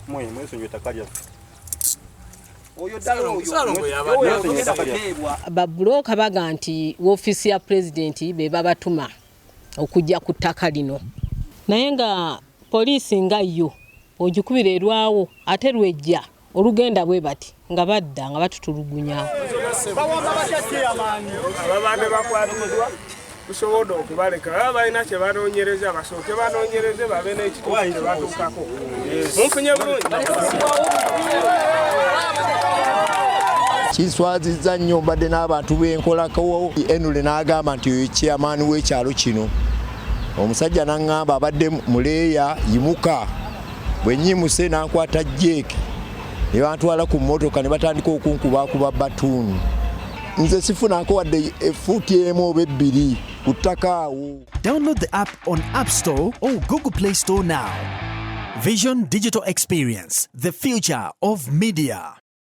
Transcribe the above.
mweso nyo takalya Babulooka baga nti woofiisi ya pulezidenti be babatuma okujja ku ttaka lino naye nga poliisi nga yo ogikubira erwawo ate lwejja olugenda bwe bati nga badda nga batutulugunya ababadde bakwatiddwa tusobodde okubaleka baba balina kye banoonyereza basooke banoonyereze babe n'ekituufu kye batuukako munfunye bulungi kinswazizza nnyo mbadde n'abantu b'enkolako Enule n'agamba nti oyo chairman w'ekyalo kino omusajja n'aŋŋamba abadde muleeya yimuka bwe nnyimuse n'ankwata jeeki ne bantwala ku mmotoka ne batandika okunkubakuba batuuni nze sifunako wadde efuuti emu oba ebbiri ku ttaka awo. Download the app on App Store or Google Play Store now. Vision Digital Experience, the future of media.